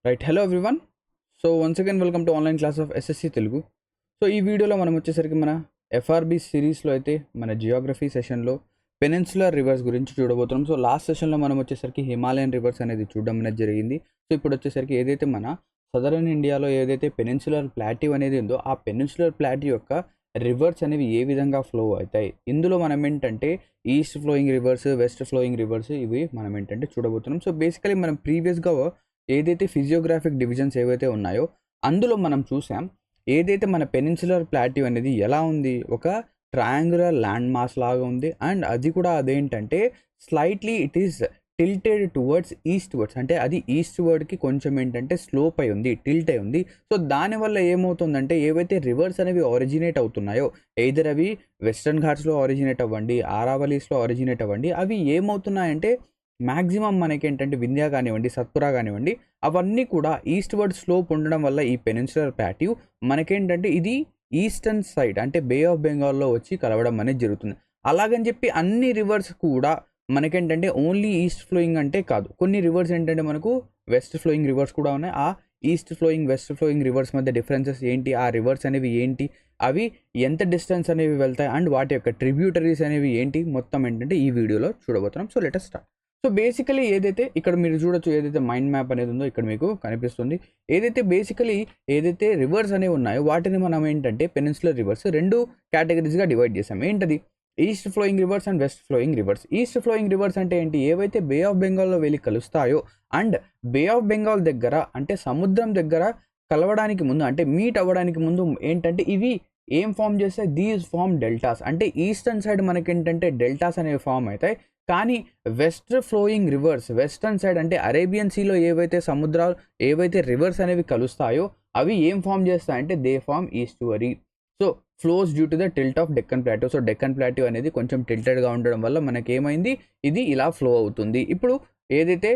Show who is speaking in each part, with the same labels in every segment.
Speaker 1: Right. Hello everyone. So once again welcome to online class of SSC Telugu. So ఈ వీడియోలో మనం వచ్చేసరికి మన ఎఫ్ఆర్బి సిరీస్లో అయితే మన జియోగ్రఫీ సెషన్లో పెనిన్సులర్ రివర్స్ గురించి చూడబోతున్నాం. సో లాస్ట్ సెషన్లో మనం వచ్చేసరికి హిమాలయన్ రివర్స్ అనేది చూడడం అనేది జరిగింది. సో ఇప్పుడు వచ్చేసరికి ఏదైతే మన సదరన్ ఇండియాలో ఏదైతే పెనిన్సులర్ ప్లాట్యూ అనేది ఉందో ఆ పెనిన్సులర్ ప్లాట్యూ యొక్క రివర్స్ అనేవి ఏ విధంగా ఫ్లో అవుతాయి, ఇందులో మనం ఏంటంటే east flowing reverse, west flowing reverse, ఇవి మనం ఏంటంటే చూడబోతున్నాం. సో బేసికలీ మనం ప్రీవియస్గా ఏదైతే ఫిజియోగ్రాఫిక్ డివిజన్స్ ఏవైతే ఉన్నాయో అందులో మనం చూసాం ఏదైతే మన పెనిన్సులర్ ప్లాట్యూ అనేది ఎలా ఉంది, ఒక ట్రయాంగులర్ ల్యాండ్ మాస్ లాగా ఉంది. అండ్ అది కూడా అదేంటంటే slightly it is tilted towards east words, అంటే అది ఈస్ట్ వర్డ్కి కొంచెం ఏంటంటే స్లోప్ అయి ఉంది, టిల్ట్ అయి ఉంది. సో దానివల్ల ఏమవుతుందంటే ఏవైతే రివర్స్ అనేవి ఆరిజినేట్ అవుతున్నాయో, ఎయిదర్ అవి వెస్టర్న్ ఘాట్స్లో ఆరిజినేట్ అవ్వండి, ఆరావలీస్లో ఆరిజినేట్ అవ్వండి, అవి ఏమవుతున్నాయంటే మ్యాక్సిమం మనకేంటంటే వింధ్యా కానివ్వండి, సత్పురా కానివ్వండి, అవన్నీ కూడా ఈస్ట్ వర్డ్ స్లోప్ ఉండడం వల్ల ఈ పెనిన్సులర్ ప్లాట్యూ మనకేంటంటే ఇది ఈస్టర్న్ సైడ్ అంటే బే ఆఫ్ బెంగాల్లో వచ్చి కలవడం అనేది జరుగుతుంది. అలాగని చెప్పి అన్ని రివర్స్ కూడా మనకేంటంటే ఓన్లీ ఈస్ట్ ఫ్లోయింగ్ అంటే కాదు, కొన్ని రివర్స్ ఏంటంటే మనకు వెస్ట్ ఫ్లోయింగ్ రివర్స్ కూడా ఉన్నాయి. ఆ east flowing, west flowing reverse మధ్య డిఫరెన్సెస్ ఏంటి, ఆ రివర్స్ అనేవి ఏంటి, అవి ఎంత డిస్టెన్స్ అనేవి వెళ్తాయి, అండ్ వాటి యొక్క ట్రిబ్యూటరీస్ అనేవి ఏంటి, మొత్తం ఏంటంటే ఈ వీడియోలో చూడబోతున్నాం. So let us start. So basically ఏదైతే ఇక్కడ మీరు చూడొచ్చు, ఏదైతే మైండ్ మ్యాప్ అనేది ఉందో ఇక్కడ మీకు కనిపిస్తుంది. ఏదైతే బేసికలీ ఏదైతే రివర్స్ అనేవి ఉన్నాయో వాటిని మనం ఏంటంటే పెనిన్సులర్ రివర్స్ రెండు కేటగిరీస్గా డివైడ్ చేసాం. ఏంటది? East flowing reverse and west flowing reverse. East flowing reverse అంటే ఏంటి? ఏవైతే బే ఆఫ్ బెంగాల్లో వెళ్ళి కలుస్తాయో అండ్ బే ఆఫ్ బెంగాల్ దగ్గర అంటే సముద్రం దగ్గర కలవడానికి ముందు అంటే మీట్ అవ్వడానికి ముందు ఏంటంటే ఇవి ఏం ఫామ్ చేస్తాయి? These form deltas. అంటే ఈస్టర్న్ సైడ్ మనకేంటంటే డెల్టాస్ అనేవి ఫామ్ అవుతాయి. కానీ west flowing rivers, western side అంటే అరేబియన్ సీలో ఏవైతే సముద్రాలు ఏవైతే రివర్స్ అనేవి కలుస్తాయో అవి ఏం ఫామ్ చేస్తాయంటే they form estuary. So flows due to the tilt of Deccan plateau. So Deccan plateau అనేది కొంచెం టిల్టెడ్గా ఉండడం వల్ల మనకేమైంది, ఇది ఇలా ఫ్లో అవుతుంది. ఇప్పుడు ఏదైతే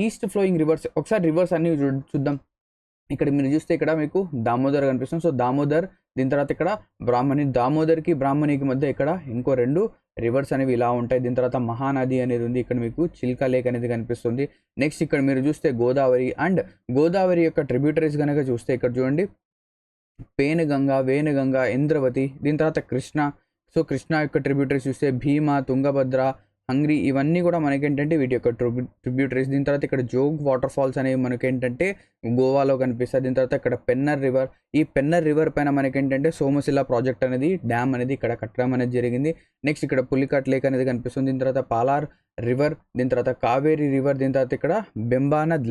Speaker 1: ఈస్ట్ ఫ్లోయింగ్ రివర్స్, ఒకసారి రివర్స్ అన్ని చూద్దాం. ఇక్కడ మీరు చూస్తే ఇక్కడ మీకు దామోదర్ కనిపిస్తుంది. సో దామోదర్, దీని తర్వాత ఇక్కడ బ్రాహ్మణి, దామోదర్కి బ్రాహ్మణికి మధ్య ఇక్కడ ఇంకో రెండు రివర్స్ అనేవి ఇలా ఉంటాయి. దీని తర్వాత మహానది అనేది ఉంది, ఇక్కడ మీకు చిల్కా లేక్ అనేది కనిపిస్తుంది. నెక్స్ట్ ఇక్కడ మీరు చూస్తే గోదావరి, అండ్ గోదావరి యొక్క ట్రిబ్యూటరీస్ కనుక చూస్తే ఇక్కడ చూడండి పేనుగంగా, వేణుగంగా, ఇంద్రవతి, దీని తర్వాత కృష్ణ. సో కృష్ణ యొక్క ట్రిబ్యూటరీస్ చూస్తే భీమా, తుంగభద్ర, హంగ్రీ, ఇవన్నీ కూడా మనకేంటంటే వీటి యొక్క ట్రిబ్యూటరీస్. దీని తర్వాత ఇక్కడ జోగ్ వాటర్ ఫాల్స్ అనేవి మనకేంటంటే గోవాలో కనిపిస్తాయి. దీని తర్వాత ఇక్కడ పెన్నర్ రివర్, ఈ పెన్నర్ రివర్ పైన మనకేంటంటే సోమశిల ప్రాజెక్ట్ అనేది, డ్యామ్ అనేది ఇక్కడ కట్టడం అనేది జరిగింది. నెక్స్ట్ ఇక్కడ పులికట్ లేక్ అనేది కనిపిస్తుంది. దీని తర్వాత పాలార్ రివర్, దీని తర్వాత కావేరీ రివర్, దీని తర్వాత ఇక్కడ వెంబానద్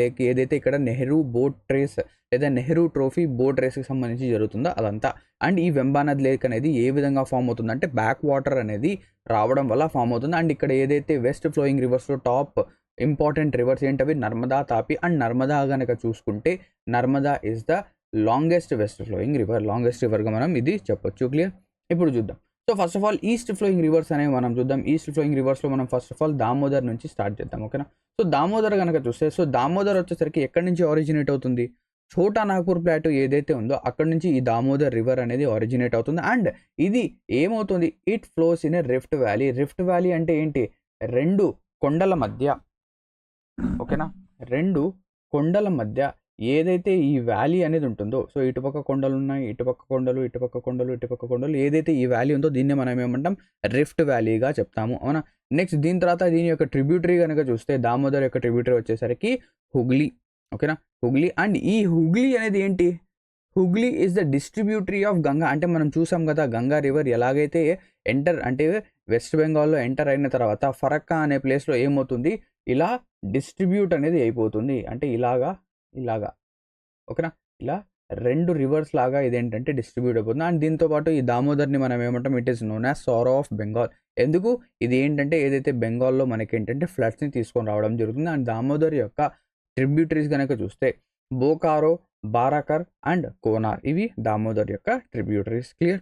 Speaker 1: లేక్ ఏదైతే ఇక్కడ నెహ్రూ బోట్ రేస్ లేదా నెహ్రూ ట్రోఫీ బోట్ రేస్కి సంబంధించి జరుగుతుందో అదంతా. అండ్ ఈ వెంబానద్ లేక్ అనేది ఏ విధంగా ఫామ్ అవుతుంది అంటే బ్యాక్ వాటర్ అనేది రావడం వల్ల ఫామ్ అవుతుంది. అండ్ ఇక్కడ ఏదైతే వెస్ట్ ఫ్లోయింగ్ రివర్స్లో టాప్ ఇంపార్టెంట్ రివర్స్ ఏంటవి? నర్మదా, తాపి. అండ్ నర్మదా కనుక చూసుకుంటే Narmada is the longest west flowing river, longest రివర్గా మనం ఇది చెప్పొచ్చు. క్లియర్? ఇప్పుడు చూద్దాం. So first of all east flowing rivers అనేవి మనం చూద్దాం. ఈస్ట్ ఫ్లోయింగ్ రివర్స్లో మనం ఫస్ట్ ఆఫ్ ఆల్ దామోదర్ నుంచి స్టార్ట్ చేద్దాం. ఓకేనా? సో దామోదర్ కనుక చూస్తే, సో దామోదర్ వచ్చేసరికి ఎక్కడి నుంచి ఆరిజినేట్ అవుతుంది? ఛోటా నాగ్పూర్ ప్లాటూ ఏదైతే ఉందో అక్కడ నుంచి ఈ దామోదర్ రివర్ అనేది ఆరిజినేట్ అవుతుంది. అండ్ ఇది ఏమవుతుంది? It flows in a rift valley. Rift valley అంటే ఏంటి? రెండు కొండల మధ్య, ఓకేనా, రెండు కొండల మధ్య ఏదైతే ఈ వ్యాలీ అనేది ఉంటుందో, సో ఇటుపక్క కొండలు ఉన్నాయి, ఇటుపక్క కొండలు, ఇటుపక్క కొండలు, ఇటుపక్క కొండలు, ఏదైతే ఈ వ్యాలీ ఉందో దీన్ని మనం ఏమంటాం? రిఫ్ట్ వ్యాలీగా చెప్తాము. అవునా? నెక్స్ట్ దీని తర్వాత దీని యొక్క ట్రిబ్యూటరీ కనుక చూస్తే దామోదర్ యొక్క ట్రిబ్యూటరీ వచ్చేసరికి హుగ్లీ. ఓకేనా? హుగ్లీ. అండ్ ఈ హుగ్లీ అనేది ఏంటి? Hooghly is the distributary of Ganga. అంటే మనం చూసాం కదా గంగా రివర్ ఎలాగైతే ఎంటర్ అంటే వెస్ట్ బెంగాల్లో ఎంటర్ అయిన తర్వాత ఫరక్కా అనే ప్లేస్లో ఏమవుతుంది? ఇలా డిస్ట్రిబ్యూట్ అనేది అయిపోతుంది. అంటే ఇలాగా, ఓకేనా, ఇలా రెండు రివర్స్ లాగా ఇదేంటంటే డిస్ట్రిబ్యూట్ అయిపోతుంది. అండ్ దీంతో పాటు ఈ దామోదర్ని మనం ఏమంటాం? It is known as sorrow of Bengal. ఎందుకు? ఇది ఏంటంటే ఏదైతే బెంగాల్లో మనకేంటంటే ఫ్లడ్స్ని తీసుకొని రావడం జరుగుతుంది. అండ్ దామోదర్ యొక్క ట్రిబ్యూటరీస్ కనుక చూస్తే బోకారో, బారాకర్ అండ్ కోనార్, ఇవి దామోదర్ యొక్క ట్రిబ్యూటరీస్. క్లియర్?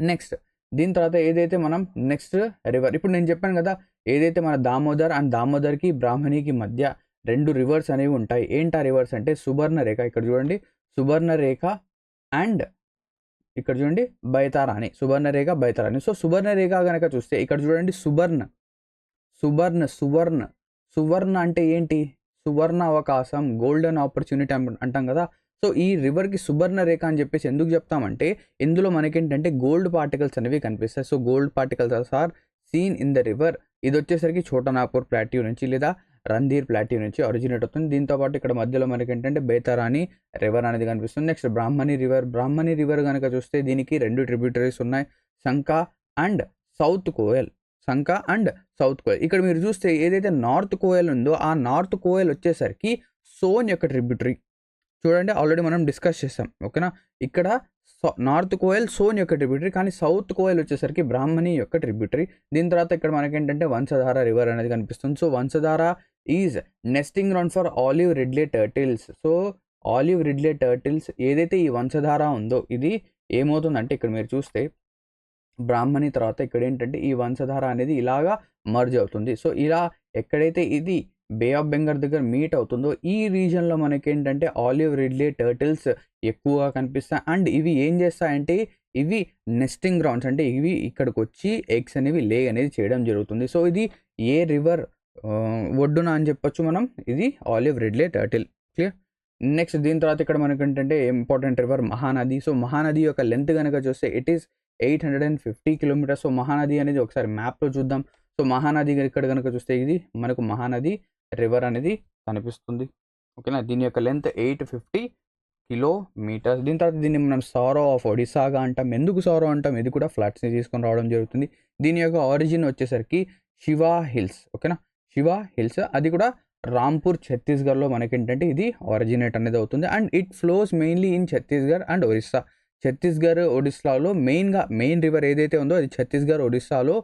Speaker 1: నెక్స్ట్ దీని తర్వాత ఏదైతే మనం నెక్స్ట్ రివర్, ఇప్పుడు నేను చెప్పాను కదా ఏదైతే మన దామోదర్ అండ్ దామోదర్కి బ్రాహ్మణికి మధ్య రెండు రివర్స్ అనేవి ఉంటాయి. ఏంటా రివర్స్ అంటే సుబర్ణరేఖ. ఇక్కడ చూడండి సుబర్ణరేఖ అండ్ ఇక్కడ చూడండి బైతారాణి. సుబర్ణరేఖ, బైతారాణి. సో సుబర్ణరేఖ కనుక చూస్తే ఇక్కడ చూడండి సువర్ణ అంటే ఏంటి? సువర్ణ అవకాశం, గోల్డెన్ ఆపర్చునిటీ అంటాం కదా. సో ఈ రివర్కి సువర్ణ రేఖ అని చెప్పేసి ఎందుకు చెప్తామంటే ఇందులో మనకేంటంటే గోల్డ్ పార్టికల్స్ అనేవి కనిపిస్తాయి. So gold particles are seen in the river. ఇది వచ్చేసరికి ఛోటానాగ్పూర్ ప్లాట్యూ నుంచి లేదా రంధీర్ ప్లాట్యూ నుంచి ఒరిజినేట్ అవుతుంది. దీంతోపాటు ఇక్కడ మధ్యలో మనకి ఏంటంటే బేతారాని రివర్ అనేది కనిపిస్తుంది. నెక్స్ట్ బ్రాహ్మణి రివర్ కనుక చూస్తే దీనికి 2 ట్రిబ్యూటరీస్ ఉన్నాయి, సంకా అండ్ సౌత్ కోయల్. ఇక్కడ మీరు చూస్తే ఏదైతే నార్త్ కోయల్ ఉందో ఆ నార్త్ కోయల్ వచ్చేసరికి సోన్ యొక్క ట్రిబ్యూటరీ. చూడండి ఆల్రెడీ మనం డిస్కస్ చేసాం, ఓకేనా. ఇక్కడ నార్త్ కోయల్ సోన్ యొక్క ట్రిబ్యూటరీ, కానీ సౌత్ కోయల్ వచ్చేసరికి బ్రాహ్మణి యొక్క ట్రిబ్యూటరీ. దీని తర్వాత ఇక్కడ మనకేంటంటే వంశధార రివర్ అనేది కనిపిస్తుంది. So Vamsadhara is nesting ground for olive Ridley turtles. So olive Ridley turtles ఏదైతే ఈ వంశధార ఉందో ఇది ఏమవుతుందంటే ఇక్కడ మీరు చూస్తే బ్రాహ్మణి తర్వాత ఇక్కడ ఏంటంటే ఈ వంశధార అనేది ఇలాగా మర్జ్ అవుతుంది. సో ఇలా ఎక్కడైతే ఇది బే ఆఫ్ బెంగాల్ దగ్గర మీట్ అవుతుందో ఈ రీజన్లో మనకేంటంటే ఆలివ్ రిడ్లే టర్టిల్స్ ఎక్కువగా కనిపిస్తాయి. అండ్ ఇవి ఏం చేస్తాయంటే ఇవి నెస్టింగ్ గ్రౌండ్స్, అంటే ఇవి ఇక్కడికి వచ్చి ఎగ్స్ అనేవి లే అనేది చేయడం జరుగుతుంది. సో ఇది ఏ రివర్ ఒడ్డున అని చెప్పొచ్చు మనం, ఇది olive Ridley turtle. Clear. Next దీని తర్వాత ఇక్కడ మనకి ఏంటంటే important river Mahanadi. So Mahanadi యొక్క లెంత్ కనుక చూస్తే it is 850 kilometres. So Mahanadi అనేది ఒకసారి మ్యాప్లో చూద్దాం. సో మహానది ఇక్కడ కనుక చూస్తే ఇది మనకు మహానది రివర్ అనేది కనిపిస్తుంది, ఓకేనా. దీని యొక్క లెంత్ 850 కిలోమీటర్స్. దీని తర్వాత దీన్ని మనం సారో ఆఫ్ ఒడిస్సాగా అంటాం. ఎందుకు సారో అంటాం, ఇది కూడా ఫ్లడ్స్ని తీసుకొని రావడం జరుగుతుంది. దీని యొక్క ఆరిజిన్ వచ్చేసరికి శివా హిల్స్, ఓకేనా. శివా హిల్స్ అది కూడా రాంపూర్ ఛత్తీస్గఢ్లో మనకేంటంటే ఇది ఆరిజినేట్ అనేది అవుతుంది. And it flows mainly in Chhattisgarh and Orissa. Chhattisgarh ఒడిస్సాలో మెయిన్ రివర్ ఏదైతే ఉందో అది ఛత్తీస్గఢ్ ఒడిస్సాలో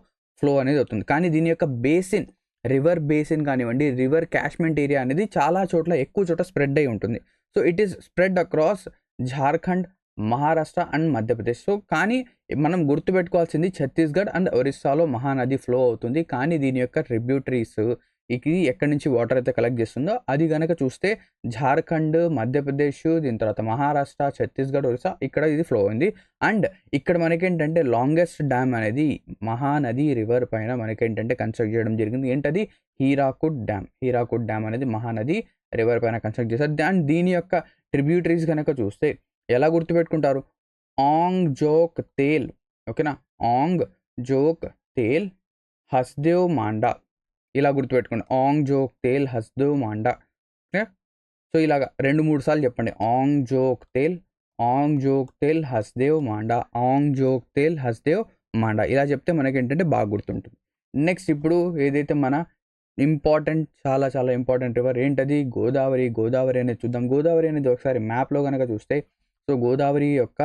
Speaker 1: ఫ్లో అనేది అవుతుంది. కానీ దీని యొక్క బేసిన్, రివర్ బేసిన్ కానివ్వండి, రివర్ క్యాచ్మెంట్ ఏరియా అనేది చాలా చోట్ల ఎక్కువ చోట స్ప్రెడ్ అయి ఉంటుంది. So it is spread across Jharkhand, Maharashtra and Madhya Pradesh. So కానీ మనం గుర్తుపెట్టుకోవాల్సింది ఛత్తీస్గఢ్ అండ్ ఒరిస్సాలో మహానది ఫ్లో అవుతుంది. కానీ దీని యొక్క ట్రిబ్యూటరీస్ ఇది ఎక్కడి నుంచి వాటర్ అయితే కలెక్ట్ చేస్తుందో అది కనుక చూస్తే జార్ఖండ్, మధ్యప్రదేశ్, దీని తర్వాత మహారాష్ట్ర, ఛత్తీస్గఢ్, ఒరిస్సా ఇక్కడ ఇది ఫ్లో అయింది. అండ్ ఇక్కడ మనకేంటంటే లాంగెస్ట్ డ్యామ్ అనేది మహానది రివర్ పైన మనకేంటంటే కన్స్ట్రక్ట్ చేయడం జరిగింది. ఏంటది హీరాకుడ్ డ్యామ్ అనేది మహానది రివర్ పైన కన్స్ట్రక్ట్ చేశారు. అండ్ దీని యొక్క ట్రిబ్యూటరీస్ కనుక చూస్తే ఎలా గుర్తుపెట్టుకుంటారు, ఆంగ్ జోక్ తేల్, ఓకేనా. ఆంగ్ జోక్ తేల్, హస్దేవ్ మాండా, ఇలా గుర్తుపెట్టుకోండి. ఆంగ్ జోక్ తేల్, హస్దేవ్ మాండా. సో ఇలాగా 2-3 సార్లు చెప్పండి. ఆంగ్ జోక్ తేల్, హస్దేవ్ మాండా, ఆంగ్ జోక్ తేల్, హస్దేవ్ మాండా. ఇలా చెప్తే మనకి ఏంటంటే బాగా గుర్తుంటుంది. నెక్స్ట్ ఇప్పుడు ఏదైతే మన చాలా చాలా ఇంపార్టెంట్ రివర్ ఏంటది, గోదావరి అనేది చూద్దాం. గోదావరి అనేది ఒకసారి మ్యాప్లో కనుక చూస్తే సో గోదావరి యొక్క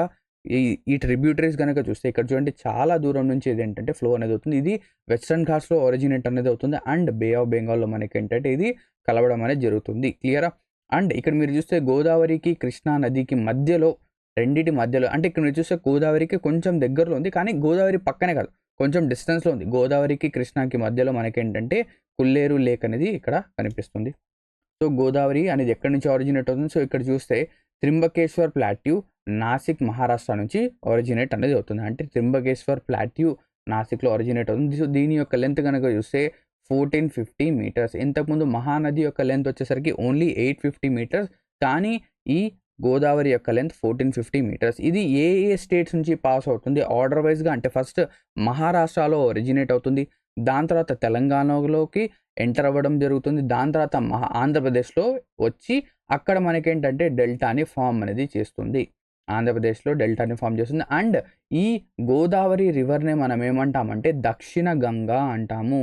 Speaker 1: ఈ ట్రిబ్యూటరీస్ కనుక చూస్తే ఇక్కడ చూడండి చాలా దూరం నుంచి ఏంటంటే ఫ్లో అనేది అవుతుంది. ఇది వెస్ట్రన్ ఘాట్స్లో ఒరిజినేట్ అనేది అవుతుంది. అండ్ బే ఆఫ్ బెంగాల్లో మనకి ఏంటంటే ఇది కలవడం అనేది జరుగుతుంది. క్లియరా. అండ్ ఇక్కడ మీరు చూస్తే గోదావరికి కృష్ణా నదికి మధ్యలో, రెండింటి మధ్యలో, అంటే ఇక్కడ మీరు చూస్తే గోదావరికి కొంచెం దగ్గరలో ఉంది, కానీ గోదావరి పక్కనే కాదు కొంచెం డిస్టెన్స్లో ఉంది. గోదావరికి కృష్ణాకి మధ్యలో మనకేంటంటే కుల్లేరు లేక్ అనేది ఇక్కడ కనిపిస్తుంది. సో గోదావరి అనేది ఎక్కడి నుంచి ఆరిజినేట్ అవుతుంది, సో ఇక్కడ చూస్తే త్రింబకేశ్వర్ ప్లాట్యూ నాసిక్ మహారాష్ట్ర నుంచి ఆరిజినేట్ అనేది అవుతుంది. అంటే త్రింబకేశ్వర్ ప్లాట్యూ నాసిక్లో ఆరిజినేట్ అవుతుంది. సో దీని యొక్క లెంత్ కనుక చూస్తే 1450 మీటర్స్. ఇంతకుముందు మహానది యొక్క లెంత్ వచ్చేసరికి ఓన్లీ 850 మీటర్స్, కానీ ఈ గోదావరి యొక్క లెంత్ 1450 మీటర్స్. ఇది ఏ స్టేట్స్ నుంచి పాస్ అవుతుంది ఆర్డర్ వైజ్గా అంటే ఫస్ట్ మహారాష్ట్రలో ఒరిజినేట్ అవుతుంది, దాని తర్వాత తెలంగాణలోకి ఎంటర్ అవ్వడం జరుగుతుంది, దాని తర్వాత ఆంధ్రప్రదేశ్లో వచ్చి అక్కడ మనకేంటంటే డెల్టాని ఫామ్ అనేది చేస్తుంది. ఆంధ్రప్రదేశ్లో డెల్టాని ఫామ్ చేస్తుంది. అండ్ ఈ గోదావరి రివర్నే మనం ఏమంటామంటే దక్షిణ గంగా అంటాము.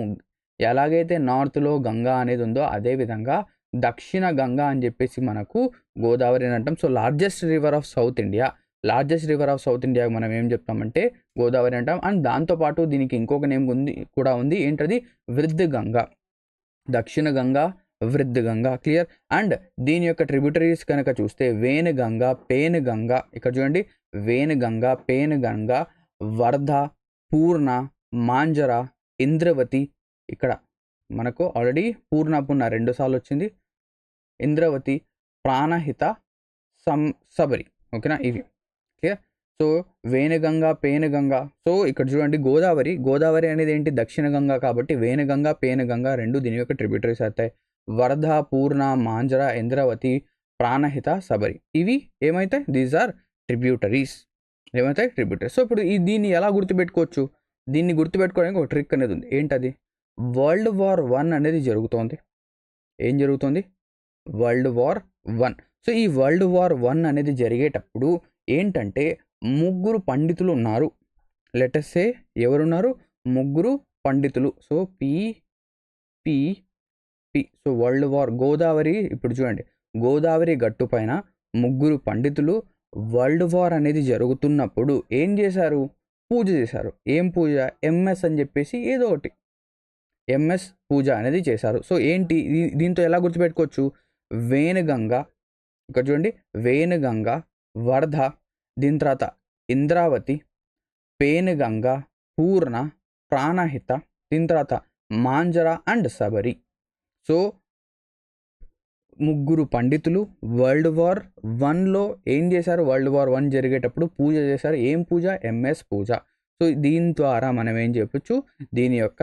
Speaker 1: ఎలాగైతే నార్త్లో గంగా అనేది ఉందో అదేవిధంగా దక్షిణ గంగా అని చెప్పేసి మనకు గోదావరి అని అంటాం. So largest river of south India మనం ఏం చెప్తామంటే గోదావరి అంటాం. అండ్ దాంతోపాటు దీనికి ఇంకొక నేమ్ కూడా ఉంది, ఏంటది వృద్ధ్ గంగా, దక్షిణ గంగా, వృద్ధ్ గంగా. క్లియర్. అండ్ దీని యొక్క ట్రిబ్యూటరీస్ కనుక చూస్తే వేన్ గంగా, పేన్ గంగా, ఇక్కడ చూడండి వేన్ గంగా, పేన్ గంగా, వర్ధ, పూర్ణ, మాంజర, ఇంద్రవతి. ఇక్కడ మనకు ఆల్రెడీ పూర్ణ 2 సార్లు వచ్చింది, ఇంద్రవతి, ప్రాణహిత, సబరి, ఓకేనా. ఇవి క్లియర్. సో వేణగంగా, పేనగంగా. సో ఇక్కడ చూడండి గోదావరి అనేది ఏంటి దక్షిణ గంగా కాబట్టి వేణగంగా, పేనగంగా 2 దీని యొక్క ట్రిబ్యూటరీస్ అవుతాయి. వరద, పూర్ణ, మాంజర, ఇంద్రావతి, ప్రాణహిత, శబరి. ఇవి ఏమైతాయి? These are tributaries. ఏమైతాయి? ట్రిబ్యూటరీస్. సో ఇప్పుడు దీన్ని ఎలా గుర్తుపెట్టుకోవచ్చు? దీన్ని గుర్తుపెట్టుకోవడానికి ఒక ట్రిక్ అనేది ఉంది. ఏంటది? వరల్డ్ వార్ 1 అనేది జరుగుతోంది. ఏం జరుగుతుంది? World war 1. సో ఈ వరల్డ్ వార్ 1 అనేది జరిగేటప్పుడు ఏంటంటే ముగ్గురు పండితులు ఉన్నారు. లెటస్ సే ఎవరున్నారు? ముగ్గురు పండితులు. So P so world war Godavari, ఇప్పుడు చూడండి, గోదావరి గట్టు పైన ముగ్గురు పండితులు వరల్డ్ వార్ అనేది జరుగుతున్నప్పుడు ఏం చేశారు? పూజ చేశారు. ఏం పూజ? ఎంఎస్ అని చెప్పేసి ఏదో ఒకటి ఎంఎస్ పూజ అనేది చేశారు. సో ఏంటి దీంతో ఎలా గుర్తుపెట్టుకోవచ్చు? వేణుగంగ, ఇక్కడ చూడండి, వేణుగంగ, వరద, దీని తర్వాత ఇంద్రావతి, పేనుగంగ, పూర్ణ, ప్రాణహిత, దీని తర్వాత మాంజర అండ్ శబరి. సో ముగ్గురు పండితులు వరల్డ్ వార్ 1లో ఏం చేశారు? వరల్డ్ వార్ 1 జరిగేటప్పుడు పూజ చేశారు. ఏం పూజ? ఎంఎస్ పూజ. సో దీని ద్వారా మనం ఏం చెప్పొచ్చు? దీని యొక్క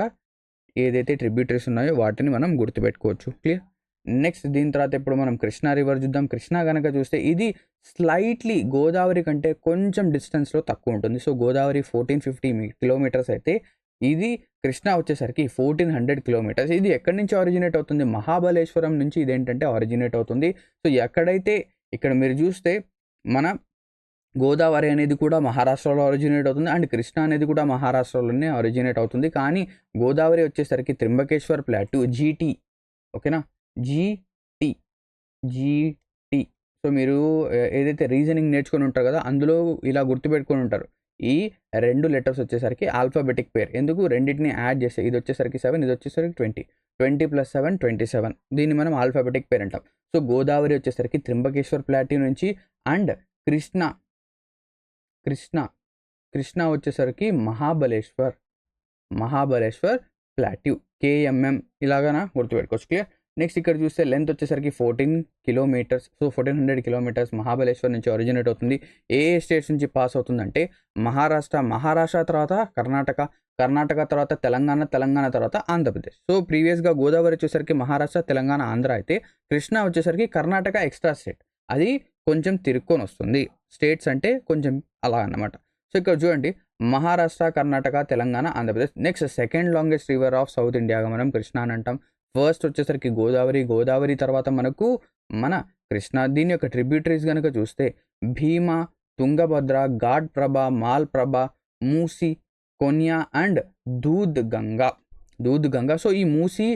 Speaker 1: ఏదైతే ట్రిబ్యూటరీస్ ఉన్నాయో వాటిని మనం గుర్తుపెట్టుకోవచ్చు. క్లియర్? నెక్స్ట్ దీని తర్వాత ఇప్పుడు మనం కృష్ణా రివర్ చూద్దాం. కృష్ణా కనుక చూస్తే ఇది స్లైట్లీ గోదావరి కంటే కొంచెం డిస్టెన్స్లో తక్కువ ఉంటుంది. సో గోదావరి 1450 కిలోమీటర్స్ అయితే ఇది కృష్ణా వచ్చేసరికి 1400 కిలోమీటర్స్. ఇది ఎక్కడి నుంచి ఆరిజినేట్ అవుతుంది? మహాబలేశ్వరం నుంచి ఇదేంటంటే ఆరిజినేట్ అవుతుంది. సో ఎక్కడైతే ఇక్కడ మీరు చూస్తే మన గోదావరి అనేది కూడా మహారాష్ట్రలో ఆరిజినేట్ అవుతుంది అండ్ కృష్ణ అనేది కూడా మహారాష్ట్రలోనే ఆరిజినేట్ అవుతుంది. కానీ గోదావరి వచ్చేసరికి త్రింబకేశ్వర్ ప్లాట్యూ జీటీ, ఓకేనా, జీటీ. సో మీరు ఏదైతే రీజనింగ్ నేర్చుకొని ఉంటారు కదా, అందులో ఇలా గుర్తుపెట్టుకొని ఉంటారు. ఈ 2 లెటర్స్ వచ్చేసరికి ఆల్ఫాబెటిక్ పేర్. ఎందుకు? రెండింటిని యాడ్ చేస్తే ఇది వచ్చేసరికి 7, ఇది వచ్చేసరికి 20. 20 + 7 27. దీన్ని మనం ఆల్ఫాబెటిక్ పేర్ అంటాం. సో గోదావరి వచ్చేసరికి త్రింబకేశ్వర్ ప్లాట్యూ నుంచి అండ్ కృష్ణ వచ్చేసరికి మహాబలేశ్వర్ ప్లాట్యూ, KMM ఇలాగనా గుర్తుపెట్టుకోవచ్చు. క్లియర్? నెక్స్ట్ ఇక్కడ చూస్తే లెంత్ వచ్చేసరికి 14 కిలోమీటర్స్. సో 1400 కిలోమీటర్స్ మహాబలేశ్వర్ నుంచి ఒరిజినేట్ అవుతుంది. ఏ స్టేట్స్ నుంచి పాస్ అవుతుందంటే మహారాష్ట్ర తర్వాత కర్ణాటక తర్వాత తెలంగాణ తర్వాత ఆంధ్రప్రదేశ్. సో ప్రీవియస్గా గోదావరి వచ్చేసరికి మహారాష్ట్ర, తెలంగాణ, ఆంధ్ర అయితే కృష్ణ వచ్చేసరికి కర్ణాటక ఎక్స్ట్రా స్టేట్. అది కొంచెం తిరుక్కొని వస్తుంది. స్టేట్స్ అంటే కొంచెం అలా అన్నమాట. సో ఇక్కడ చూడండి, Maharashtra, Karnataka, Telangana, Andhra Pradesh. Next second longest river of south ఇండియాగా మనం కృష్ణ అని అంటాం. ఫస్ట్ వచ్చేసరికి గోదావరి తర్వాత మనకు మన కృష్ణ. దీని యొక్క ట్రిబ్యూటరీస్ కనుక చూస్తే Bhima, Tungabhadra, Ghataprabha, Malaprabha, Musi, Koyna and Doodh Ganga. So ఈ మూసి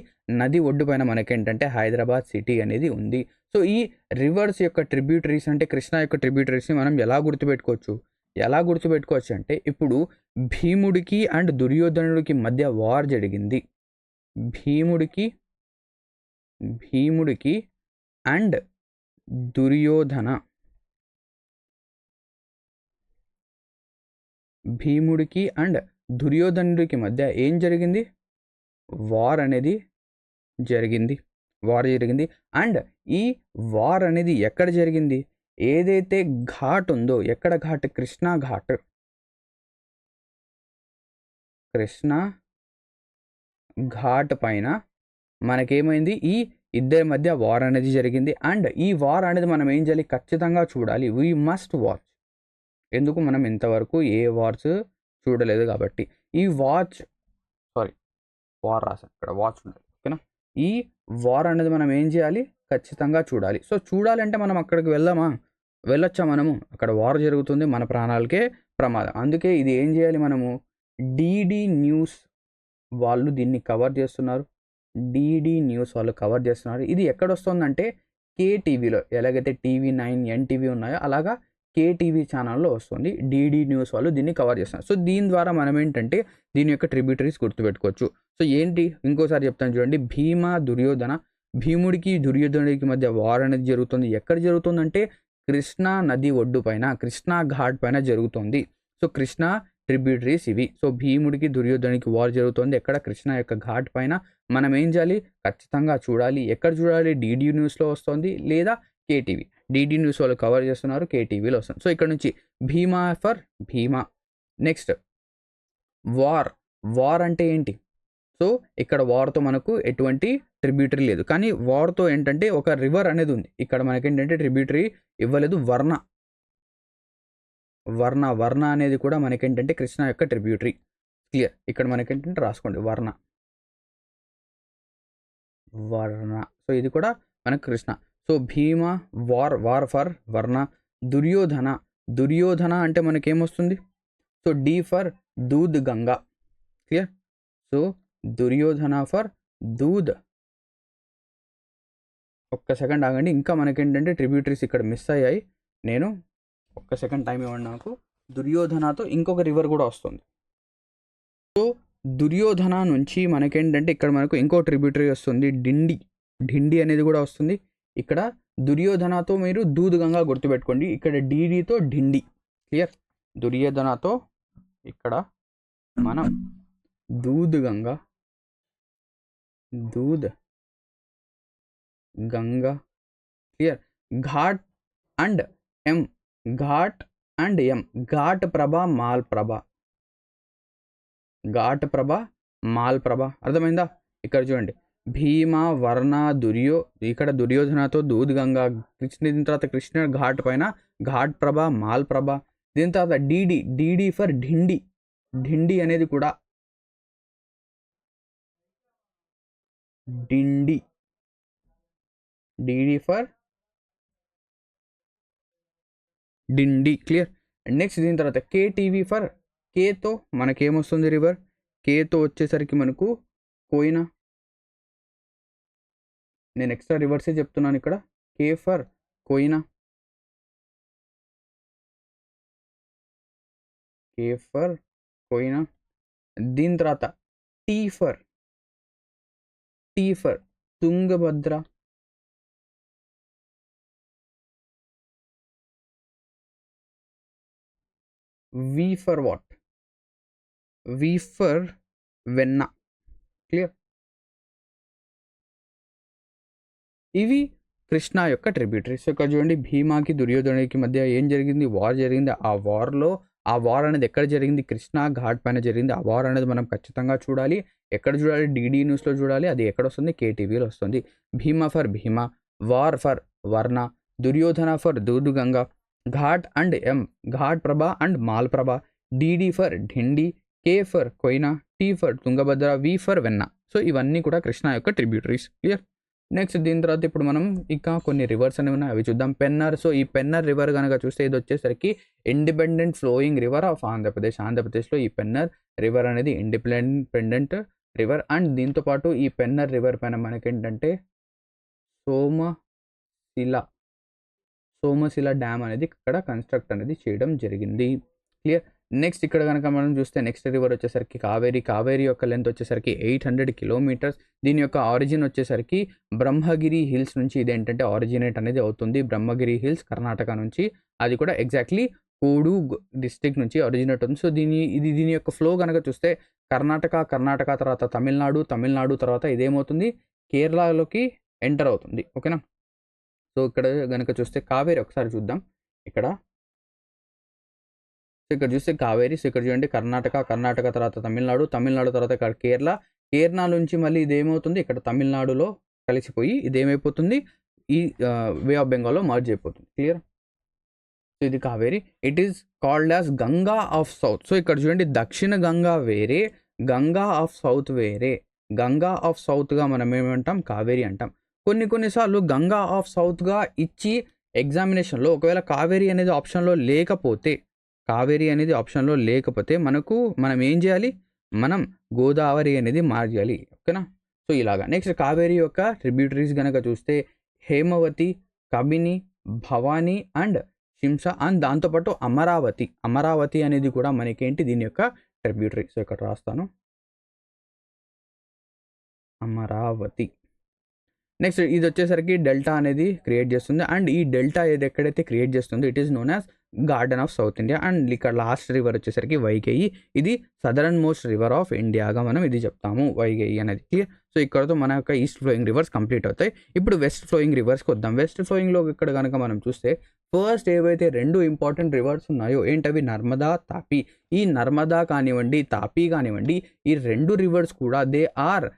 Speaker 1: నది ఒడ్డు పైన మనకేంటంటే హైదరాబాద్ సిటీ అనేది ఉంది. సో ఈ రివర్స్ యొక్క ట్రిబ్యూటరీస్ అంటే కృష్ణ యొక్క ట్రిబ్యూటరీస్ని మనం ఎలా గుర్తుపెట్టుకోవచ్చు అంటే ఇప్పుడు భీముడికి అండ్ దుర్యోధనుడికి మధ్య వార్ జరిగింది. భీముడికి అండ్ దుర్యోధనుడికి మధ్య ఏం జరిగింది? వార్ అనేది జరిగింది. అండ్ ఈ వార్ అనేది ఎక్కడ జరిగింది? ఏదైతే ఘాట్ ఉందో, ఎక్కడ ఘాట్? కృష్ణా ఘాట్ పైన మనకేమైంది? ఈ ఇద్దరి మధ్య వార్ అనేది జరిగింది. అండ్ ఈ వార్ అనేది మనం ఏం చేయాలి? ఖచ్చితంగా చూడాలి. We must watch. ఎందుకు? మనం ఇంతవరకు ఏ వార్స్ చూడలేదు కాబట్టి. ఈ వార్ రాసాను ఇక్కడ, వాచ్ ఉంటుంది, ఓకేనా. ఈ వార్ అనేది మనం ఏం చేయాలి? ఖచ్చితంగా చూడాలి. సో చూడాలంటే మనం అక్కడికి వెళ్ళొచ్చా? మనము అక్కడ వార్ జరుగుతుంది, మన ప్రాణాలకే ప్రమాదం. అందుకే ఇది ఏం చేయాలి? మనము DD న్యూస్ వాళ్ళు దీన్ని కవర్ చేస్తున్నారు. ఇది ఎక్కడ వస్తుందంటే KTVలో, ఎలాగైతే TV9, NTV ఉన్నాయో అలాగా KTV ఛానల్లో వస్తుంది. DD న్యూస్ వాళ్ళు దీన్ని కవర్ చేస్తున్నారు. సో దీని ద్వారా మనం ఏంటంటే దీని యొక్క ట్రిబ్యూటరీస్ గుర్తుపెట్టుకోవచ్చు. సో ఏంటి? ఇంకోసారి చెప్తాను చూడండి. భీముడికి దుర్యోధనుడికి మధ్య వార్ అనేది జరుగుతుంది. ఎక్కడ జరుగుతుందంటే కృష్ణా నది ఒడ్డు పైన, కృష్ణా ఘాట్ పైన జరుగుతుంది. సో కృష్ణా ట్రిబ్యూటరీస్ ఇవి. సో భీముడికి దుర్యోధనుడికి వార్ జరుగుతుంది ఎక్కడ? కృష్ణ యొక్క ఘాట్ పైన. మనం ఏం చేయాలి? ఖచ్చితంగా చూడాలి. ఎక్కడ చూడాలి? DD న్యూస్లో వస్తుంది లేదా KTV. DD న్యూస్ వాళ్ళు కవర్ చేస్తున్నారు, KTVలో వస్తుంది. సో ఇక్కడ నుంచి భీమా. నెక్స్ట్ వార్ అంటే ఏంటి? సో ఇక్కడ వార్తో మనకు ఎటువంటి ట్రిబ్యూటరీ లేదు, కానీ వార్తో ఏంటంటే ఒక రివర్ అనేది ఉంది. ఇక్కడ మనకేంటంటే ట్రిబ్యూటరీ ఇవ్వలేదు. వర్ణ అనేది కూడా మనకేంటంటే కృష్ణ యొక్క ట్రిబ్యూటరీ. క్లియర్. ఇక్కడ మనకేంటంటే రాసుకోండి వర్ణ. సో ఇది కూడా మనకు Krishna. So Bhima war for Warna. Duryodhana అంటే మనకేమొస్తుంది? So D for Doodh Ganga. Clear. So Duryodhana for Doodh. ఒక్క సెకండ్ ఆగండి, ఇంకా మనకేంటంటే ట్రిబ్యూటరీస్ ఇక్కడ మిస్ అయ్యాయి. నేను ఒక్క సెకండ్ టైం ఇవ్వండి నాకు. దుర్యోధనతో ఇంకొక రివర్ కూడా వస్తుంది. సో దుర్యోధన నుంచి మనకేంటంటే ఇక్కడ మనకు ఇంకో ట్రిబ్యూటరీ వస్తుంది, డిండి అనేది కూడా వస్తుంది. ఇక్కడ దుర్యోధనతో మీరు దూద్ గంగా గుర్తుపెట్టుకోండి, ఇక్కడ డీడీతో డిండి. క్లియర్. దుర్యోధనతో ఇక్కడ మనం Doodh Ganga clear. Ghat and M Ghataprabha. అర్థమైందా? ఇక్కడ చూడండి, భీమ వర్ణ ఇక్కడ దుర్యోధనతో దూద్ గంగా. దీని తర్వాత కృష్ణ ఘాట్ పైన ఘాట్ ప్రభ, మాల్ ప్రభ. దీని తర్వాత డీడీ ఫర్ డిండి అనేది కూడా DD for Dindi. Clear. Next దీని తర్వాత కేటీవీ ఫర్ కేతో మనకేమొస్తుంది రివర్? కేతో వచ్చేసరికి మనకు కోయినా. నేను ఎక్స్ట్రా రివర్సే చెప్తున్నాను ఇక్కడ. K for Koyna. దీని తర్వాత T for Tungabhadra. V for what? V for Venna. Clear. ఇవి కృష్ణ యొక్క ట్రిబ్యూటరీస్. ఇక్కడ చూడండి, భీమాకి దుర్యోధనుడికి మధ్య ఏం జరిగింది? వార్ జరిగింది. ఆ వార్ అనేది ఎక్కడ జరిగింది? కృష్ణ ఘాట్ పైన జరిగింది. ఆ వార్ అనేది మనం ఖచ్చితంగా చూడాలి. ఎక్కడ చూడాలి? డీడీ న్యూస్లో చూడాలి. అది ఎక్కడ వస్తుంది? కేటీవీలో వస్తుంది. భీమ ఫర్ భీమ, war for Warna, Duryodhana for Doodh Ganga, Ghat and Ghataprabha and Malaprabha, DD for Dindi, K for Koyna, T for Tungabhadra, V for Venna. So ఇవన్నీ కూడా కృష్ణ యొక్క ట్రిబ్యూటరీస్. క్లియర్. నెక్స్ట్ దీని తర్వాత ఇప్పుడు మనం ఇంకా కొన్ని రివర్స్ అనేవి ఉన్నాయి, అవి చూద్దాం. పెన్నర్. సో ఈ పెన్నర్ రివర్ కనుక చూస్తే ఇది వచ్చేసరికి ఇండిపెండెంట్ ఫ్లోయింగ్ రివర్ ఆఫ్ ఆంధ్రప్రదేశ్లో ఈ పెన్నర్ రివర్ అనేది ఇండిపెండెంట్ రివర్. అండ్ దీంతోపాటు ఈ పెన్నర్ రివర్ పైన మనకేంటంటే సోమశిల డ్యామ్ అనేది ఇక్కడ కన్స్ట్రక్ట్ అనేది చేయడం జరిగింది. క్లియర్. నెక్స్ట్ ఇక్కడ కనుక మనం చూస్తే నెక్స్ట్ రివర్ వచ్చేసరికి కావేరి యొక్క లెంత్ వచ్చేసరికి 800 కిలోమీటర్స్. దీని యొక్క ఆరిజిన్ వచ్చేసరికి బ్రహ్మగిరి హిల్స్ నుంచి ఇదేంటంటే ఆరిజినేట్ అనేది అవుతుంది. బ్రహ్మగిరి హిల్స్ కర్ణాటక నుంచి, అది కూడా ఎగ్జాక్ట్లీ కోడు డిస్ట్రిక్ట్ నుంచి ఆరిజినేట్ అవుతుంది. సో దీని యొక్క ఫ్లో కనుక చూస్తే కర్ణాటక తర్వాత తమిళనాడు తర్వాత ఇదేమవుతుంది? కేరళలోకి ఎంటర్ అవుతుంది. ఓకేనా? సో ఇక్కడ కనుక చూస్తే కావేరి ఒకసారి చూద్దాం. ఇక్కడ చూస్తే కావేరి. సో ఇక్కడ చూడండి, కర్ణాటక తర్వాత తమిళనాడు తర్వాత ఇక్కడ కేరళ నుంచి మళ్ళీ ఇదేమవుతుంది? ఇక్కడ తమిళనాడులో కలిసిపోయి ఇదేమైపోతుంది? ఈ వే ఆఫ్ బెంగాల్లో మర్జ్ అయిపోతుంది. క్లియర్. సో ఇది Kaveri. It is called as Ganga of south. So ఇక్కడ చూడండి, దక్షిణ గంగా వేరే, గంగా ఆఫ్ సౌత్ వేరే. గంగా ఆఫ్ సౌత్గా మనం ఏమంటాం? కావేరి అంటాం. కొన్నిసార్లు గంగా ఆఫ్ సౌత్గా ఇచ్చి ఎగ్జామినేషన్లో ఒకవేళ కావేరి అనేది ఆప్షన్లో లేకపోతే మనం ఏం చేయాలి? మనం గోదావరి అనేది మార్చాలి. ఓకేనా? సో ఇలాగా. నెక్స్ట్ కావేరి యొక్క ట్రిబ్యూటరీస్ కనుక చూస్తే హేమవతి, కబిని, భవానీ అండ్ శింస, అండ్ దాంతోపాటు అమరావతి అనేది కూడా మనకేంటి? దీని యొక్క ట్రిబ్యూటరీ. సో ఇక్కడ రాస్తాను, అమరావతి. నెక్స్ట్ ఇది వచ్చేసరికి డెల్టా అనేది క్రియేట్ చేస్తుంది. అండ్ ఈ డెల్టా ఎక్కడైతే క్రియేట్ చేస్తుందో it is known as garden of south India. And ఇక్కడ లాస్ట్ రివర్ వచ్చేసరికి వైగేయి, ఇది సదరన్ మోస్ట్ రివర్ ఆఫ్ ఇండియాగా మనం ఇది చెప్తాము వైగేయి అనేది. క్లియర్. సో ఇక్కడతో మన యొక్క ఈస్ట్ ఫ్లోయింగ్ రివర్స్ కంప్లీట్ అవుతాయి. ఇప్పుడు వెస్ట్ ఫ్లోయింగ్ రివర్స్కి వద్దాం. వెస్ట్ ఫ్లోయింగ్లో ఇక్కడ కనుక మనం చూస్తే ఫస్ట్ ఏవైతే 2 ఇంపార్టెంట్ రివర్స్ ఉన్నాయో ఏంటవి, నర్మదా, తాపీ. ఈ నర్మదా కానివ్వండి, తాపీ కానివ్వండి, ఈ 2 రివర్స్ కూడా దే ఆర్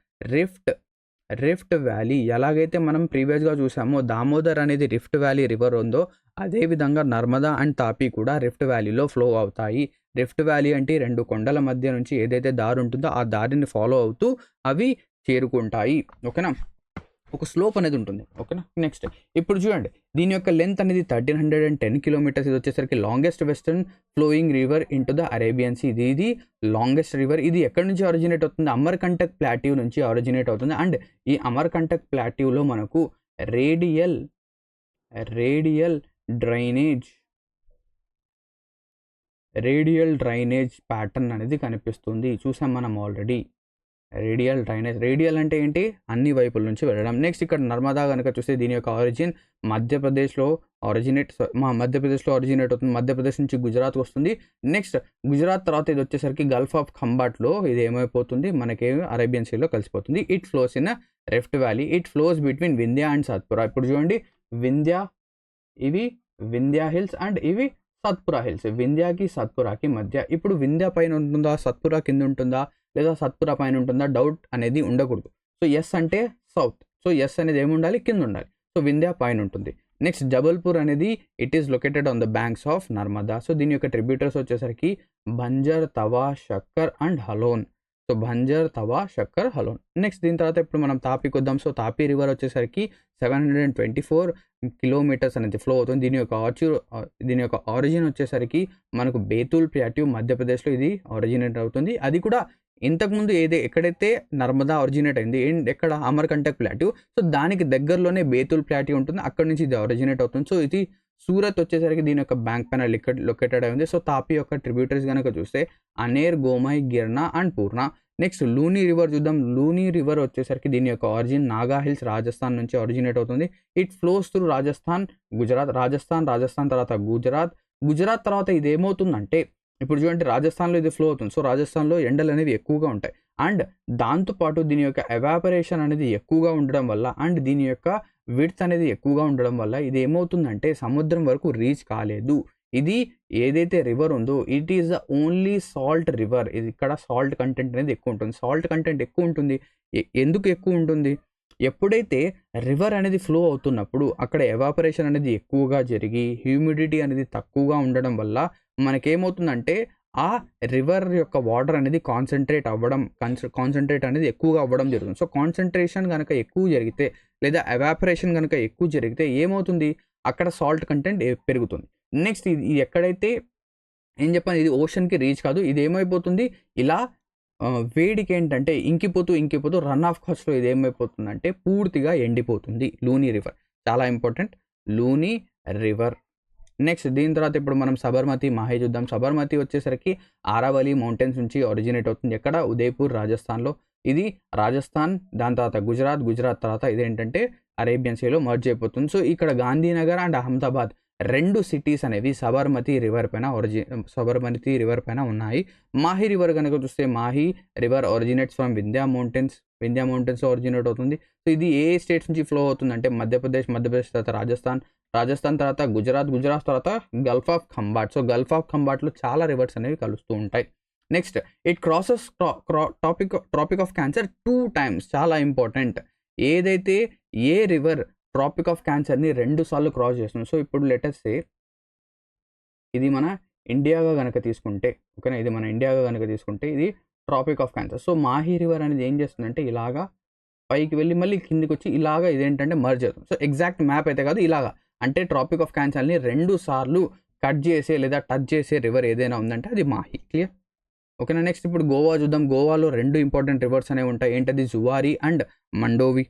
Speaker 1: రిఫ్ట్ వ్యాలీ. ఎలాగైతే మనం ప్రీవియస్గా చూసామో దామోదర్ అనేది రిఫ్ట్ వ్యాలీ రివర్ ఉందో, అదేవిధంగా నర్మదా అండ్ తాపీ కూడా రిఫ్ట్ వ్యాలీలో ఫ్లో అవుతాయి. రిఫ్ట్ వ్యాలీ అంటే 2 కొండల మధ్య నుంచి ఏదైతే దారి ఉంటుందో ఆ దారిని ఫాలో అవుతూ అవి చేరుకుంటాయి. ఓకేనా, ఒక స్లోప్ అనేది ఉంటుంది. ఓకేనా. నెక్స్ట్ ఇప్పుడు చూడండి, దీని యొక్క లెంత్ అనేది 1310 కిలోమీటర్స్. ఇది వచ్చేసరికి longest western flowing river into the Arabian sea. ఇది లాంగెస్ట్ రివర్. ఇది ఎక్కడి నుంచి ఆరిజినేట్ అవుతుంది, అమర్కంటక్ ప్లాట్యూ నుంచి ఆరిజినేట్ అవుతుంది. అండ్ ఈ అమర్కంటక్ ప్లాట్యూలో మనకు రేడియల్ డ్రైనేజ్ ప్యాటర్న్ అనేది కనిపిస్తుంది. చూసాం మనం ఆల్రెడీ. రేడియల్ అంటే ఏంటి, అన్ని వైపుల నుంచి వెళ్ళడం. నెక్స్ట్ ఇక్కడ నర్మదా కనుక చూస్తే దీని యొక్క ఆరిజిన్ మధ్యప్రదేశ్లో ఆరిజినేట్ అవుతుంది. మధ్యప్రదేశ్ నుంచి గుజరాత్ వస్తుంది. నెక్స్ట్ గుజరాత్ తర్వాత ఇది వచ్చేసరికి గల్ఫ్ ఆఫ్ ఖంబాట్లో ఇది ఏమైపోతుంది, మనకి అరేబియన్ సీలో కలిసిపోతుంది. It flows in rift valley. It flows between Vindhya and Satpura. ఇప్పుడు చూడండి, ఇవి వింధ్యా హిల్స్ అండ్ ఇవి సత్పురా హిల్స్. వింధ్యాకి సత్పురాకి మధ్య. ఇప్పుడు వింధ్యా పైన ఉంటుందా, సత్పురా కింద ఉంటుందా, లేదా సత్పురా పైన ఉంటుందా, డౌట్ అనేది ఉండకూడదు. సో ఎస్ అంటే సౌత్. సో ఎస్ అనేది ఏమి ఉండాలి, కింద ఉండాలి. సో వింధ్యా పైన ఉంటుంది. నెక్స్ట్ జబల్పూర్ అనేది it is located on the banks of Narmada. So దీని యొక్క ట్రిబ్యూటర్స్ వచ్చేసరికి Banjar, Tawa, Shakkar and Halon. So Banjar, Tawa, Shakkar, Halon. Next దీని తర్వాత ఇప్పుడు మనం తాపీకి వద్దాం. సో తాపీ రివర్ వచ్చేసరికి 724 కిలోమీటర్స్ అనేది ఫ్లో అవుతుంది. దీని యొక్క ఆరిజిన్ వచ్చేసరికి మనకు బేతుల్ ప్లాట్యూ మధ్యప్రదేశ్లో ఇది ఆరిజినేట్ అవుతుంది. అది కూడా ఇంతకుముందు ఎక్కడైతే నర్మదా ఆరిజినేట్ అయింది, ఎక్కడ అమర్కంటక్ ప్లాట్యూ, సో దానికి దగ్గరలోనే బేతుల్ ప్లాట్యూ ఉంటుంది. అక్కడ నుంచి ఇది ఆరిజినేట్ అవుతుంది. సో ఇది సూరత్ వచ్చేసరికి దీని యొక్క బ్యాంక్ పైన లొకేటెడ్ అయింది. సో తాపీ యొక్క ట్రిబ్యూటరీస్ కనుక చూస్తే Aner, Gomai, Girna and Purna. Next Luni river చూద్దాం. లూనీ రివర్ వచ్చేసరికి దీని యొక్క ఆరిజిన్ నాగా హిల్స్ రాజస్థాన్ నుంచి ఆరిజినేట్ అవుతుంది. It flows through Rajasthan, Gujarat. Rajasthan తర్వాత గుజరాత్ తర్వాత ఇది ఏమవుతుందంటే, ఇప్పుడు చూడండి రాజస్థాన్లో ఇది ఫ్లో అవుతుంది. సో రాజస్థాన్లో ఎండలు అనేవి ఎక్కువగా ఉంటాయి. అండ్ దాంతోపాటు దీని యొక్క ఎవాపరేషన్ అనేది ఎక్కువగా ఉండడం వల్ల, అండ్ దీని యొక్క విడ్త్ అనేది ఎక్కువగా ఉండడం వల్ల ఇది ఏమవుతుందంటే సముద్రం వరకు రీచ్ కాలేదు. ఇది ఏదైతే రివర్ ఉందో it is the only salt river. ఇది ఇక్కడ సాల్ట్ కంటెంట్ అనేది ఎక్కువ ఉంటుంది. సాల్ట్ కంటెంట్ ఎక్కువ ఉంటుంది. ఎందుకు ఎక్కువ ఉంటుంది, ఎప్పుడైతే రివర్ అనేది ఫ్లో అవుతున్నప్పుడు అక్కడ ఎవాపరేషన్ అనేది ఎక్కువగా జరిగి హ్యూమిడిటీ అనేది తక్కువగా ఉండడం వల్ల మనకేమవుతుందంటే ఆ రివర్ యొక్క వాటర్ అనేది కాన్సన్ట్రేట్ అనేది ఎక్కువగా అవ్వడం జరుగుతుంది. సో కాన్సన్ట్రేషన్ కనుక ఎక్కువ జరిగితే లేదా ఎవాపరేషన్ కనుక ఎక్కువ జరిగితే ఏమవుతుంది, అక్కడ సాల్ట్ కంటెంట్ పెరుగుతుంది. నెక్స్ట్ ఇది ఎక్కడైతే ఏం చెప్పాను, ఇది ఓషన్కి రీచ్ కాదు. ఇది ఏమైపోతుంది, ఇలా వేడికి ఏంటంటే ఇంకిపోతూ రన్ ఆఫ్ కాస్ట్లో ఇది ఏమైపోతుందంటే పూర్తిగా ఎండిపోతుంది. లూనీ రివర్ చాలా ఇంపార్టెంట్, లూనీ రివర్. నెక్స్ట్ దీని తర్వాత ఇప్పుడు మనం సబర్మతి, మాహే చూద్దాం. సబర్మతి వచ్చేసరికి ఆరావళి మౌంటైన్స్ నుంచి ఒరిజినేట్ అవుతుంది. ఎక్కడ, ఉదయపూర్ రాజస్థాన్లో. ఇది రాజస్థాన్, దాని తర్వాత గుజరాత్ తర్వాత ఇదేంటంటే అరేబియన్ సీలో మర్జ్ అయిపోతుంది. సో ఇక్కడ గాంధీనగర్ అండ్ అహ్మదాబాద్ 2 సిటీస్ అనేవి సబర్మతి రివర్ పైన ఉన్నాయి. మాహి రివర్ కనుక చూస్తే Mahi river originates from Vindhya మౌంటైన్స్లో ఒరిజినేట్ అవుతుంది. సో ఇది ఏ స్టేట్స్ నుంచి ఫ్లో అవుతుందంటే మధ్యప్రదేశ్ తర్వాత రాజస్థాన్ తర్వాత గుజరాత్ తర్వాత gulf of Khambat. So gulf of ఖంబాట్లో చాలా రివర్స్ అనేవి కలుస్తూ ఉంటాయి. Next it crosses tropic of cancer 2 times. చాలా ఇంపార్టెంట్. ఏదైతే ఏ రివర్ ట్రాపిక్ ఆఫ్ క్యాన్సర్ని 2 సార్లు క్రాస్ చేస్తుంది. సో ఇప్పుడు లెటర్స్ సే ఇది మన ఇండియాగా కనుక తీసుకుంటే, ఓకేనా, ఇది మన ఇండియాగా కనుక తీసుకుంటే ఇది tropic of Cancer. So Mahi river అనేది ఏం చేస్తుందంటే ఇలాగా పైకి వెళ్ళి మళ్ళీ కిందికి వచ్చి ఇలాగా ఇదేంటంటే మర్జ్ అవుతుంది. సో ఎగ్జాక్ట్ మ్యాప్ అయితే కాదు, ఇలాగా అంటే ట్రాపిక్ ఆఫ్ క్యాన్సర్ని 2 సార్లు కట్ చేసే లేదా టచ్ చేసే రివర్ ఏదైనా ఉందంటే అది మాహి. క్లియర్, ఓకేనా. నెక్స్ట్ ఇప్పుడు గోవా చూద్దాం. గోవాలో 2 ఇంపార్టెంట్ రివర్స్ అనేవి ఉంటాయి. ఏంటది, Zuari and Mandovi.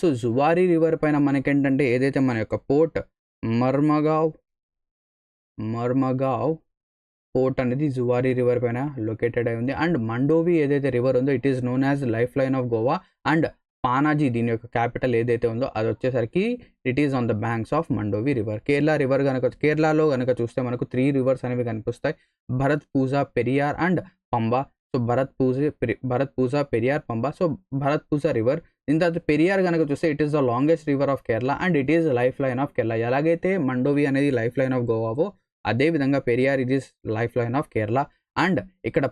Speaker 1: So Zuari river పైన మనకేంటంటే ఏదైతే మన యొక్క పోర్ట్ మర్మగావ్ పోర్ట్ అనేది జువారీ రివర్ పైన లొకేటెడ్ అయి ఉంది. అండ్ మండోవి ఏదైతే రివర్ ఉందో it is known as life line of Goa. And Panaji దీని యొక్క క్యాపిటల్ ఏదైతే ఉందో అది వచ్చేసరికి it is on the banks of Mandovi river. కేరళలో కనుక చూస్తే మనకు 3 రివర్స్ అనేవి కనిపిస్తాయి, Bharathapuzha, Periyar and Pamba. So Bharathapuzha, Periyar, Pamba. So Bharathapuzha river. దీని తర్వాత పెరియార్ కనుక చూస్తే it is the longest river of Kerala and it is life line of Kerala. ఎలాగైతే మండోవి అనేది లైఫ్ లైన్ ఆఫ్ గోవావో అదేవిధంగా Periyar it is life line of Kerala. And ఇక్కడ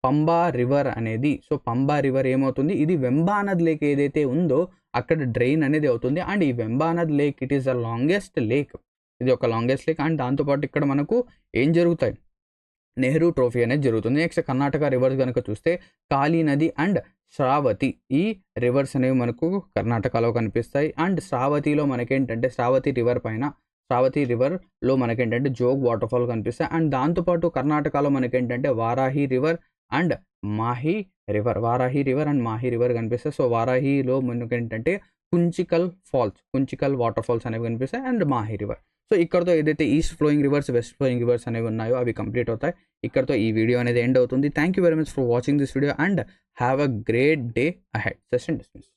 Speaker 1: పంబా రివర్ అనేది, సో పంబా రివర్ ఏమవుతుంది, ఇది వెంబానద్ లేక్ ఏదైతే ఉందో అక్కడ డ్రైన్ అనేది అవుతుంది. అండ్ ఈ Vembanad lake it is the longest lake, ఇది ఒక లాంగెస్ట్ లేక్. అండ్ దాంతోపాటు ఇక్కడ మనకు ఏం జరుగుతాయి, నెహ్రూ ట్రోఫీ అనేది జరుగుతుంది. నెక్స్ట్ కర్ణాటక రివర్స్ కనుక చూస్తే కాళీ నది అండ్ శ్రావతి, ఈ రివర్స్ అనేవి మనకు కర్ణాటకలో కనిపిస్తాయి. అండ్ శ్రావతిలో మనకేంటంటే శ్రావతి రివర్లో మనకేంటంటే జోగ్ వాటర్ ఫాల్ కనిపిస్తాయి. అండ్ దాంతోపాటు కర్ణాటకలో మనకేంటంటే Varahi river and Mahe river కనిపిస్తాయి. సో వారాహిలో మనకేంటంటే కుంచికల్ వాటర్ ఫాల్స్ అనేవి కనిపిస్తాయి అండ్ మాహి రివర్. సో ఇక్కడతో ఏదైతే east flowing reverse, west flowing rivers అనేవి ఉన్నాయో అవి కంప్లీట్ అవుతాయి. ఇక్కడతో ఈ వీడియో అనేది ఎండ్ అవుతుంది. Thank you very much for watching this video and have a great day ahead. Session dismiss.